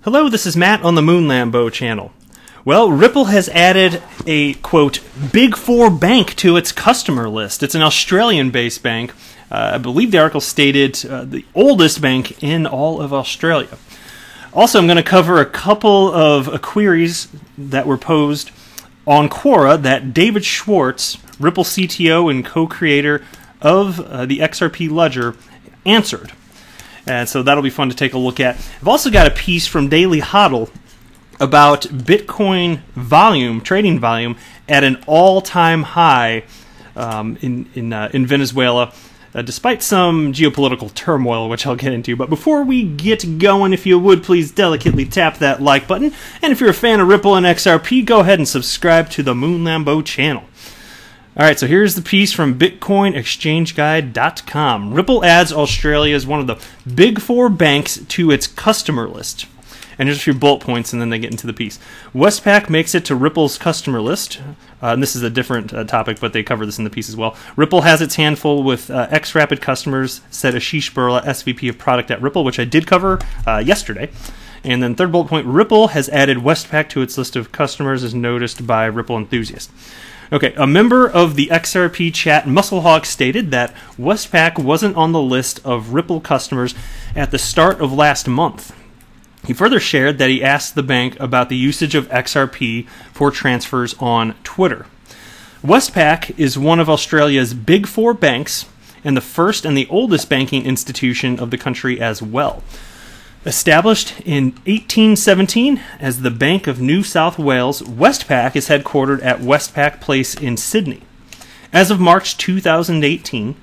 Hello, this is Matt on the Moon Lambo channel. Well, Ripple has added a, quote, Big Four bank to its customer list. It's an Australian-based bank. I believe the article stated the oldest bank in all of Australia. Also, I'm going to cover a couple of queries that were posed on Quora that David Schwartz, Ripple CTO and co-creator of the XRP ledger, answered. And so that'll be fun to take a look at. I've also got a piece from Daily Hodl about Bitcoin volume, trading volume, at an all-time high in Venezuela, despite some geopolitical turmoil, which I'll get into. But before we get going, if you would, please delicately tap that like button. And if you're a fan of Ripple and XRP, go ahead and subscribe to the Moon Lambo channel. All right, so here's the piece from BitcoinExchangeGuide.com. Ripple adds Australia as one of the Big Four banks to its customer list. And here's a few bullet points, and then they get into the piece. Westpac makes it to Ripple's customer list. And this is a different topic, but they cover this in the piece as well. Ripple has its handful with XRapid customers, said Ashish Burla, SVP of Product at Ripple, which I did cover yesterday. And then third bullet point, Ripple has added Westpac to its list of customers as noticed by Ripple enthusiasts. Okay, a member of the XRP chat, Musclehawk, stated that Westpac wasn't on the list of Ripple customers at the start of last month. He further shared that he asked the bank about the usage of XRP for transfers on Twitter. Westpac is one of Australia's Big Four banks and the first and the oldest banking institution of the country as well. Established in 1817 as the Bank of New South Wales, Westpac is headquartered at Westpac Place in Sydney. As of March 2018,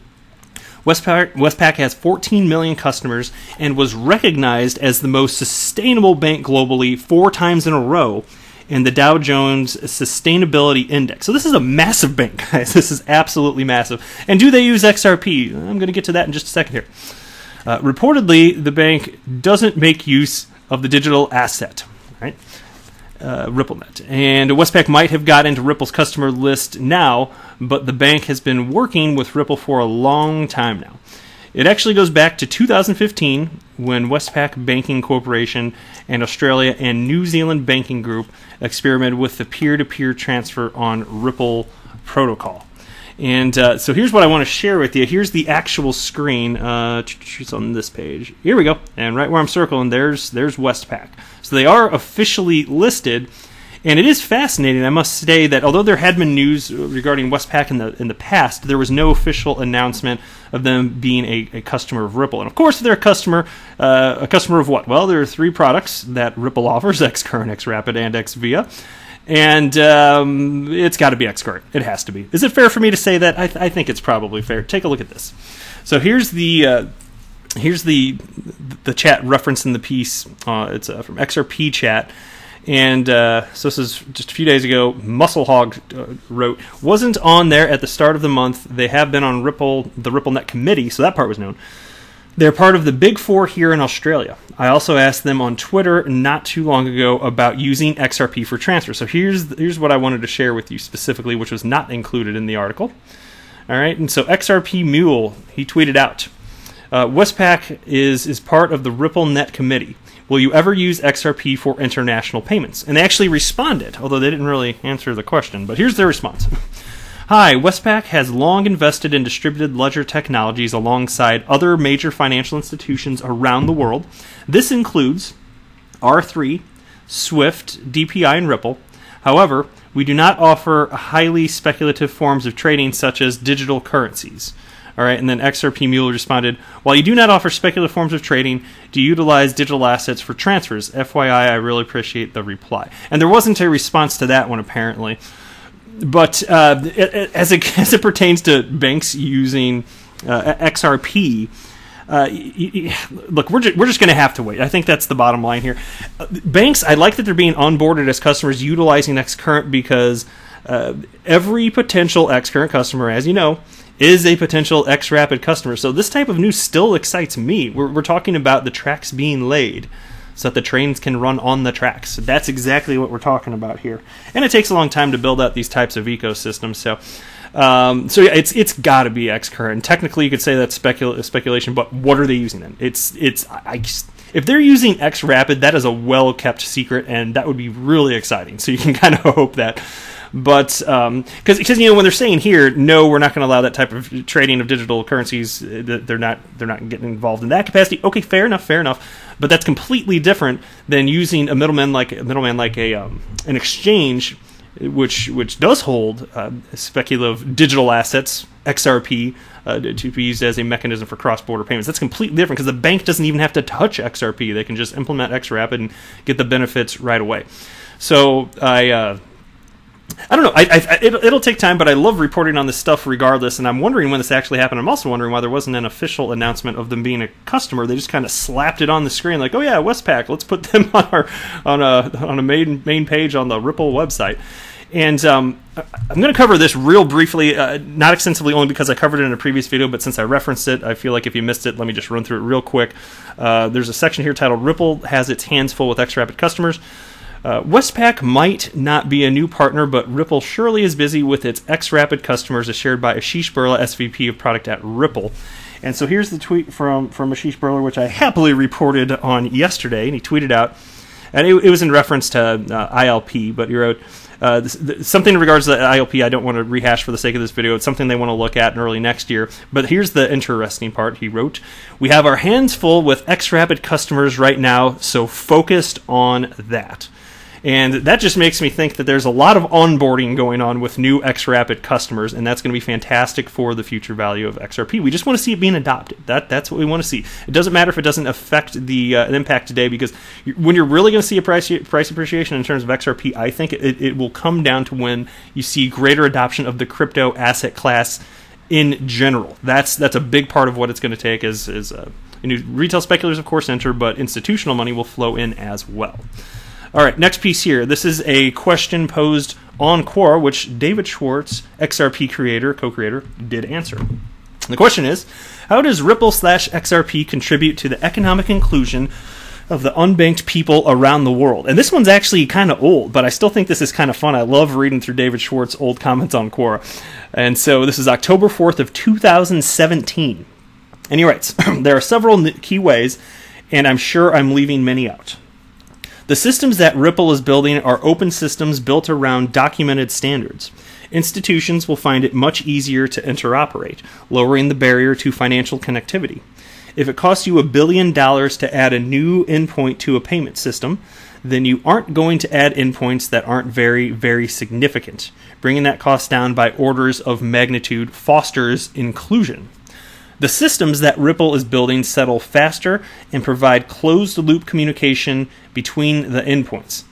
Westpac has 14 million customers and was recognized as the most sustainable bank globally 4 times in a row in the Dow Jones Sustainability Index. So this is a massive bank, guys. This is absolutely massive. And do they use XRP? I'm going to get to that in just a second here. Reportedly, the bank doesn't make use of the digital asset, right? RippleNet. And Westpac might have got into Ripple's customer list now, but the bank has been working with Ripple for a long time now. It actually goes back to 2015 when Westpac Banking Corporation and Australia and New Zealand Banking Group experimented with the peer-to-peer transfer on Ripple protocol. And so here's what I want to share with you. Here's the actual screen. It's on this page. Here we go. And right where I'm circling, there's Westpac. So they are officially listed. And it is fascinating, I must say, that although there had been news regarding Westpac in the past, there was no official announcement of them being a customer of Ripple. And of course, they're a customer of what? Well, there are 3 products that Ripple offers: Xcurrent, XRapid, and XVIA. And it's got to be Xcurrent. It has to be. Is it fair for me to say that? I think it's probably fair. Take a look at this. So here's the chat reference in the piece. It's from XRP chat. And so this is just a few days ago. Musclehog wrote, wasn't on there at the start of the month. They have been on Ripple, the RippleNet committee, so that part was known. They're part of the Big Four here in Australia. I also asked them on Twitter not too long ago about using XRP for transfer. So here's what I wanted to share with you specifically, which was not included in the article. All right, and so XRP Mule, he tweeted out, Westpac is part of the RippleNet committee. Will you ever use XRP for international payments? And they actually responded, although they didn't really answer the question. But here's their response. Hi, Westpac has long invested in distributed ledger technologies alongside other major financial institutions around the world. This includes R3, Swift, DPI, and Ripple. However, we do not offer highly speculative forms of trading such as digital currencies. All right, and then XRP Mule responded, while you do not offer speculative forms of trading, do you utilize digital assets for transfers? FYI, I really appreciate the reply. And there wasn't a response to that one, apparently. But as it pertains to banks using XRP, look, we're just going to have to wait. I think that's the bottom line here. Banks, I like that they're being onboarded as customers utilizing Xcurrent because every potential Xcurrent customer, as you know, is a potential XRapid customer. So this type of news still excites me. We're talking about the tracks being laid so that the trains can run on the tracks. That's exactly what we're talking about here. And it takes a long time to build out these types of ecosystems. So yeah, it's got to be Xcurrent. And technically, you could say that's speculation, but what are they using then? if they're using XRapid, that is a well-kept secret, and that would be really exciting. So you can kind of hope that. But because when they're saying here, no, we're not going to allow that type of trading of digital currencies, they're not getting involved in that capacity. Okay, fair enough. But that's completely different than using a middleman like an exchange, which does hold speculative digital assets, XRP, to be used as a mechanism for cross-border payments. That's completely different because the bank doesn't even have to touch XRP. They can just implement XRapid and get the benefits right away. So I don't know. It'll take time, but I love reporting on this stuff regardless, and I'm wondering when this actually happened. I'm also wondering why there wasn't an official announcement of them being a customer. They just kind of slapped it on the screen like, oh yeah, Westpac, let's put them on a main page on the Ripple website. And I'm going to cover this real briefly, not extensively only because I covered it in a previous video, but since I referenced it, I feel like if you missed it, let me just run through it real quick. There's a section here titled Ripple has its hands full with XRapid customers. Westpac might not be a new partner, but Ripple surely is busy with its XRapid customers, as shared by Ashish Burla, SVP of Product at Ripple. And so here's the tweet from Ashish Burla, which I happily reported on yesterday, and he tweeted out, and it was in reference to ILP, but he wrote, something in regards to the ILP I don't want to rehash for the sake of this video. It's something they want to look at in early next year. But here's the interesting part. He wrote, we have our hands full with XRapid customers right now, so focused on that. And that just makes me think that there's a lot of onboarding going on with new XRapid customers, and that's going to be fantastic for the future value of XRP. We just want to see it being adopted. That's what we want to see. It doesn't matter if it doesn't affect the impact today, because when you're really going to see a price appreciation in terms of XRP, I think it will come down to when you see greater adoption of the crypto asset class in general. That's a big part of what it's going to take as retail speculators, of course, enter, but institutional money will flow in as well. All right, next piece here. This is a question posed on Quora, which David Schwartz, XRP co-creator, did answer. The question is, how does Ripple/XRP contribute to the economic inclusion of the unbanked people around the world? And this one's actually kind of old, but I still think this is kind of fun. I love reading through David Schwartz's old comments on Quora. And so this is October 4th of 2017. And he writes, there are several key ways, and I'm sure I'm leaving many out. The systems that Ripple is building are open systems built around documented standards. Institutions will find it much easier to interoperate, lowering the barrier to financial connectivity. If it costs you $1 billion to add a new endpoint to a payment system, then you aren't going to add endpoints that aren't very, very significant. Bringing that cost down by orders of magnitude fosters inclusion. The systems that Ripple is building settle faster and provide closed-loop communication between the endpoints.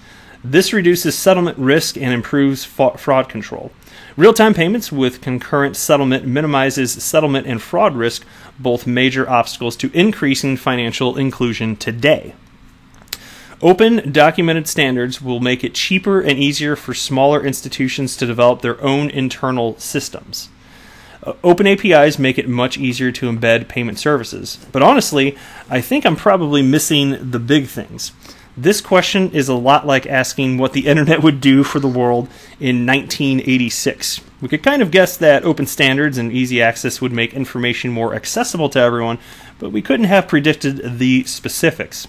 This reduces settlement risk and improves fraud control. Real-time payments with concurrent settlement minimizes settlement and fraud risk, both major obstacles to increasing financial inclusion today. Open, documented standards will make it cheaper and easier for smaller institutions to develop their own internal systems. Open APIs make it much easier to embed payment services. But honestly, I think I'm probably missing the big things. This question is a lot like asking what the internet would do for the world in 1986. We could kind of guess that open standards and easy access would make information more accessible to everyone, but we couldn't have predicted the specifics.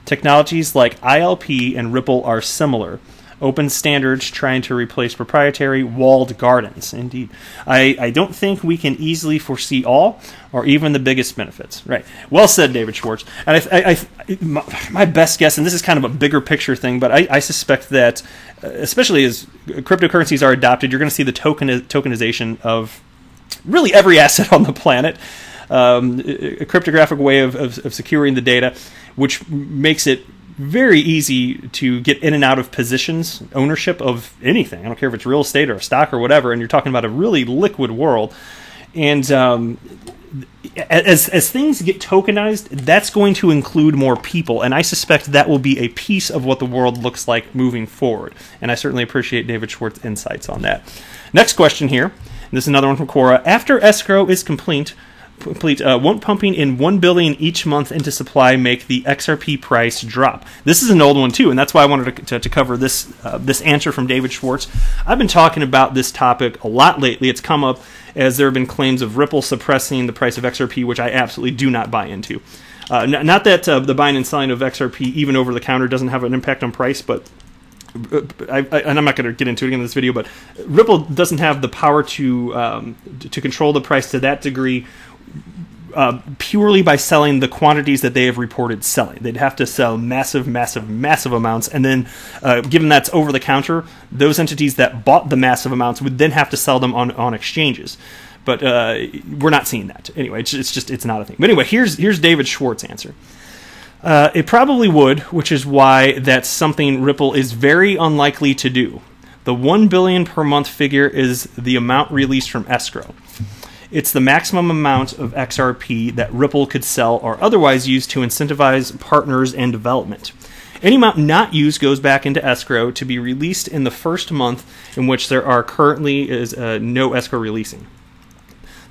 Technologies like ILP and Ripple are similar. Open standards trying to replace proprietary walled gardens. Indeed. I don't think we can easily foresee all or even the biggest benefits. Right. Well said, David Schwartz. And my best guess, and this is kind of a bigger picture thing, but I suspect that, especially as cryptocurrencies are adopted, you're going to see the tokenization of really every asset on the planet. A cryptographic way of securing the data, which makes it very easy to get in and out of positions, ownership of anything. I don't care if it's real estate or a stock or whatever, and you're talking about a really liquid world. And as things get tokenized, that's going to include more people, and I suspect that will be a piece of what the world looks like moving forward. And I certainly appreciate David Schwartz's insights on that. Next question here, and this is another one from Quora. After escrow is complete, won't pumping in $1 billion each month into supply make the XRP price drop? This is an old one too, and that's why I wanted to cover this answer from David Schwartz. I've been talking about this topic a lot lately. It's come up as there have been claims of Ripple suppressing the price of XRP, which I absolutely do not buy into. Not that the buying and selling of XRP, even over the counter, doesn't have an impact on price, but and I'm not going to get into it again in this video, but Ripple doesn't have the power to control the price to that degree purely by selling the quantities that they have reported selling. They'd have to sell massive amounts, and then given that's over the counter, those entities that bought the massive amounts would then have to sell them on exchanges. But we're not seeing that. Anyway, it's not a thing. But anyway, here's David Schwartz' answer. It probably would, which is why that's something Ripple is very unlikely to do. The $1 billion per month figure is the amount released from escrow. It's the maximum amount of XRP that Ripple could sell or otherwise use to incentivize partners and development. Any amount not used goes back into escrow to be released in the first month in which there are currently no escrow releasing.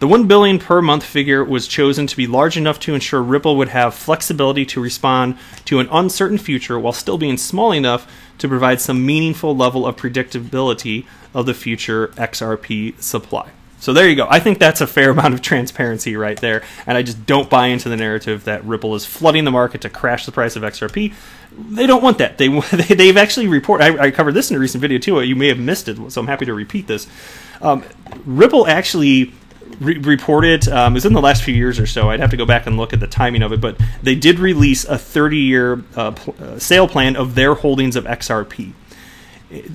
The $1 billion per month figure was chosen to be large enough to ensure Ripple would have flexibility to respond to an uncertain future while still being small enough to provide some meaningful level of predictability of the future XRP supply. So there you go. I think that's a fair amount of transparency right there, and I just don't buy into the narrative that Ripple is flooding the market to crash the price of XRP. They don't want that. They've actually reported. I covered this in a recent video too. You may have missed it, so I'm happy to repeat this. Ripple actually reported, it was in the last few years or so. I'd have to go back and look at the timing of it, but they did release a 30-year sale plan of their holdings of XRP.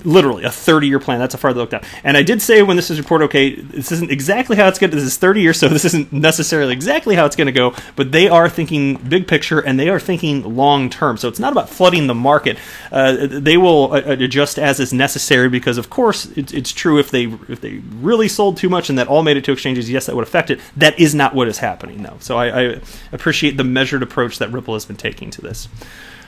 Literally a 30-year plan. That's how far they looked at. And I did say when this is reported, okay, this isn't exactly how it's going to, this is 30 years, so this isn't necessarily exactly how it's going to go, but they are thinking big picture and they are thinking long term. So it's not about flooding the market. They will adjust as is necessary because, of course, it's true if they really sold too much and that all made it to exchanges, yes, that would affect it. That is not what is happening, though. So I appreciate the measured approach that Ripple has been taking to this.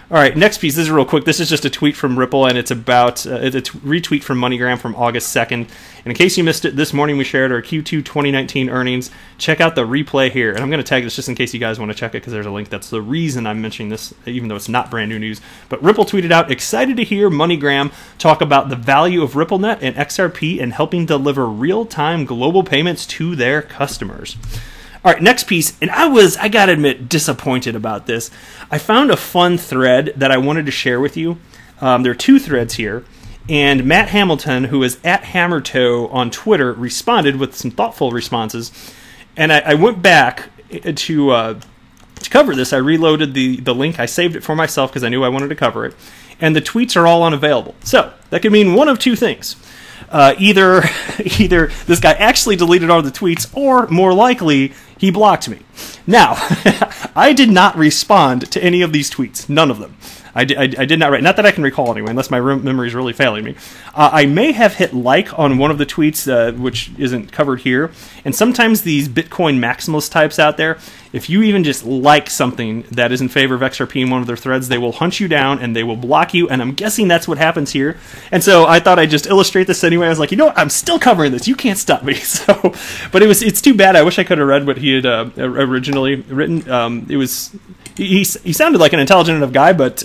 All right, next piece. This is real quick. This is just a tweet from Ripple, and it's about it's a retweet from MoneyGram from August 2nd. And in case you missed it, this morning we shared our Q2 2019 earnings. Check out the replay here. And I'm going to tag this just in case you guys want to check it because there's a link. That's the reason I'm mentioning this, even though it's not brand new news. But Ripple tweeted out, excited to hear MoneyGram talk about the value of RippleNet and XRP in helping deliver real-time global payments to their customers. All right, next piece, and I gotta admit, disappointed about this. I found a fun thread that I wanted to share with you. There are two threads here, and Matt Hamilton, who is at Hammertoe on Twitter, responded with some thoughtful responses. And I went back to cover this. I reloaded the link. I saved it for myself because I knew I wanted to cover it. And the tweets are all unavailable. So that could mean one of two things. Either this guy actually deleted all the tweets, or more likely, he blocked me. Now, I did not respond to any of these tweets. None of them. I did not write. Not that I can recall anyway, unless my memory is really failing me. I may have hit like on one of the tweets, which isn't covered here. And sometimes these Bitcoin maximalist types out there, if you even just like something that is in favor of XRP in one of their threads, they will hunt you down and they will block you. And I'm guessing that's what happens here. And so I thought I'd just illustrate this anyway. I was like, you know what? I'm still covering this. You can't stop me. So, but it's too bad. I wish I could have read what he had originally written. He sounded like an intelligent enough guy, but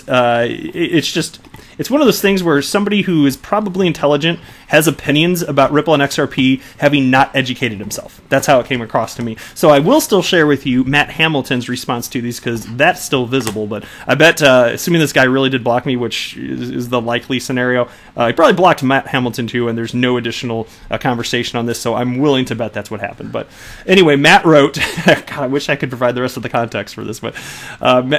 it's one of those things where somebody who is probably intelligent has opinions about Ripple and XRP having not educated himself. That's how it came across to me. So I will still share with you Matt Hamilton's response to these because that's still visible. But I bet, assuming this guy really did block me, which is the likely scenario, he probably blocked Matt Hamilton too, and there's no additional conversation on this. So I'm willing to bet that's what happened. But anyway, Matt wrote, God, I wish I could provide the rest of the context for this, but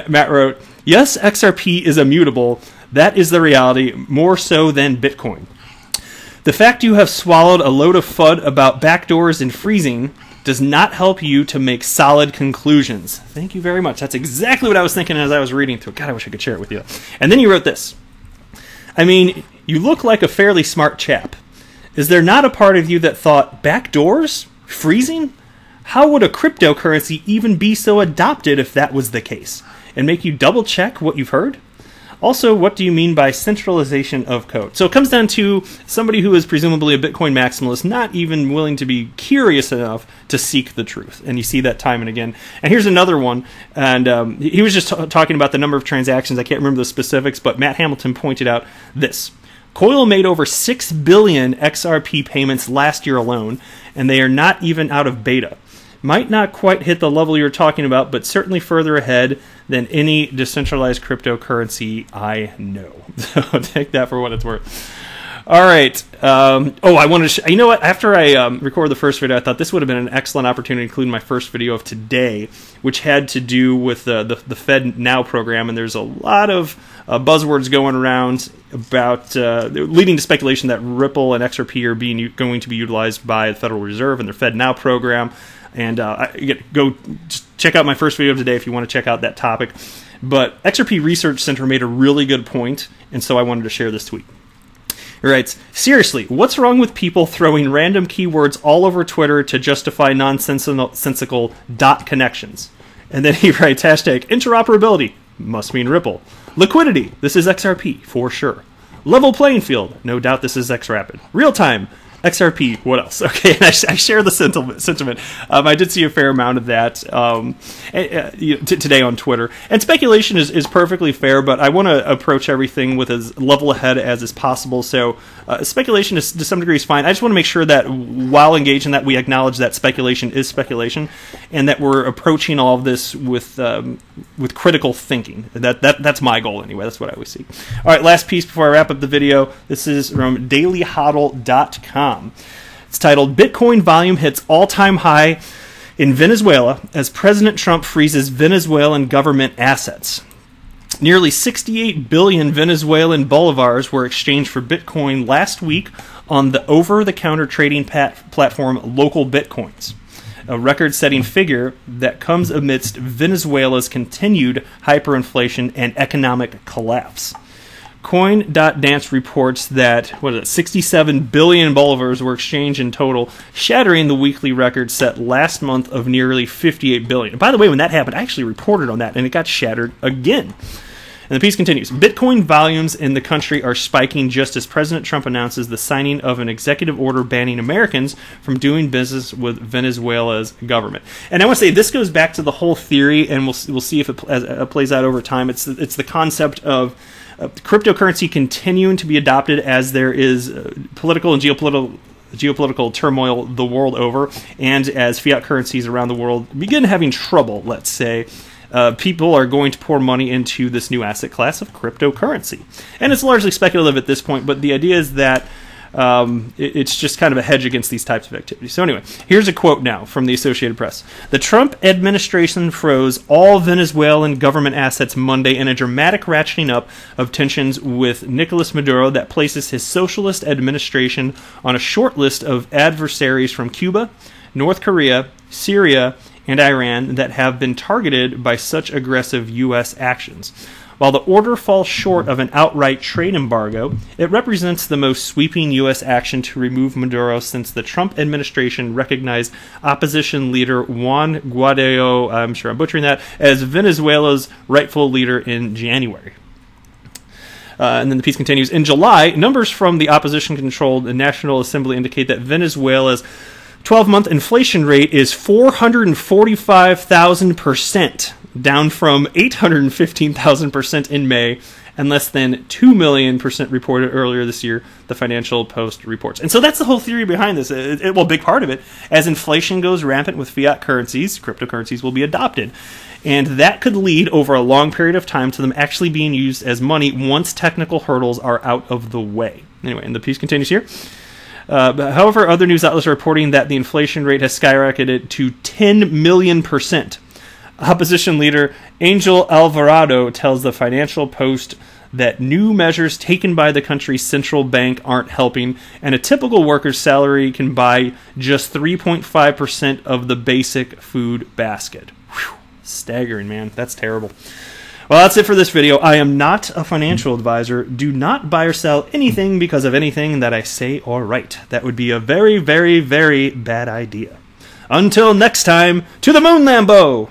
Matt wrote, yes, XRP is immutable. That is the reality, more so than Bitcoin. The fact you have swallowed a load of FUD about backdoors and freezing does not help you to make solid conclusions. Thank you very much. That's exactly what I was thinking as I was reading through. God, I wish I could share it with you. And then he wrote this. I mean, you look like a fairly smart chap. Is there not a part of you that thought, backdoors? Freezing? How would a cryptocurrency even be so adopted if that was the case? And make you double check what you've heard? Also, what do you mean by centralization of code? So it comes down to somebody who is presumably a Bitcoin maximalist, not even willing to be curious enough to seek the truth. And you see that time and again. And here's another one. And he was just talking about the number of transactions. I can't remember the specifics, but Matt Hamilton pointed out this. Coil made over 6 billion XRP payments last year alone, and they are not even out of beta. Might not quite hit the level you're talking about, but certainly further ahead than any decentralized cryptocurrency I know. So take that for what it's worth. All right. I wanted to you know what? After I recorded the first video, I thought this would have been an excellent opportunity to include my first video of today, which had to do with the Fed Now program. And there's a lot of buzzwords going around about leading to speculation that Ripple and XRP are going to be utilized by the Federal Reserve and their Fed Now program. And go just check out my first video of today if you want to check out that topic. But XRP Research Center made a really good point, and so I wanted to share this tweet. He writes, seriously, what's wrong with people throwing random keywords all over Twitter to justify nonsensical dot connections? And then he writes, hashtag interoperability, must mean Ripple. Liquidity, this is XRP, for sure. Level playing field, no doubt this is XRapid. Real time, XRP, what else? Okay, and I share the sentiment. I did see a fair amount of that today on Twitter. And speculation is perfectly fair, but I want to approach everything with as level ahead as is possible. So speculation is, to some degree, is fine. I just want to make sure that while engaged in that, we acknowledge that speculation is speculation, and that we're approaching all of this with critical thinking. That's my goal anyway. That's what I always see. All right, last piece before I wrap up the video. This is from dailyhodl.com. It's titled, Bitcoin volume hits all-time high in Venezuela as President Trump freezes Venezuelan government assets. Nearly 68 billion Venezuelan bolivars were exchanged for Bitcoin last week on the over-the-counter trading platform Local Bitcoins, a record-setting figure that comes amidst Venezuela's continued hyperinflation and economic collapse. Coin.dance reports that 67 billion bolivars were exchanged in total, shattering the weekly record set last month of nearly 58 billion. And by the way, when that happened, I actually reported on that, and it got shattered again. And the piece continues. Bitcoin volumes in the country are spiking just as President Trump announces the signing of an executive order banning Americans from doing business with Venezuela's government. And I want to say this goes back to the whole theory, and we'll see if it plays out over time. It's the concept of cryptocurrency continuing to be adopted as there is political and geopolitical turmoil the world over, and as fiat currencies around the world begin having trouble, let's say, people are going to pour money into this new asset class of cryptocurrency. And it's largely speculative at this point, but the idea is that it's just kind of a hedge against these types of activities. So anyway, here's a quote now from the Associated Press. The Trump administration froze all Venezuelan government assets Monday in a dramatic ratcheting up of tensions with Nicolas Maduro that places his socialist administration on a short list of adversaries from Cuba, North Korea, Syria, and Iran that have been targeted by such aggressive U.S. actions. While the order falls short of an outright trade embargo, it represents the most sweeping U.S. action to remove Maduro since the Trump administration recognized opposition leader Juan Guaido, I'm sure I'm butchering that, as Venezuela's rightful leader in January. And then the piece continues. In July, numbers from the opposition-controlled National Assembly indicate that Venezuela's 12-month inflation rate is 445,000%, down from 815,000% in May, and less than 2 million% reported earlier this year, the Financial Post reports. And so that's the whole theory behind this. Well, a big part of it, as inflation goes rampant with fiat currencies, cryptocurrencies will be adopted. And that could lead over a long period of time to them actually being used as money once technical hurdles are out of the way. Anyway, and the piece continues here. However, other news outlets are reporting that the inflation rate has skyrocketed to 10 million%. Opposition leader Angel Alvarado tells the Financial Post that new measures taken by the country's central bank aren't helping, and a typical worker's salary can buy just 3.5% of the basic food basket. Whew. Staggering, man. That's terrible. Well, that's it for this video. I am not a financial advisor. Do not buy or sell anything because of anything that I say or write. That would be a very, very, very bad idea. Until next time, to the moon, Lambo!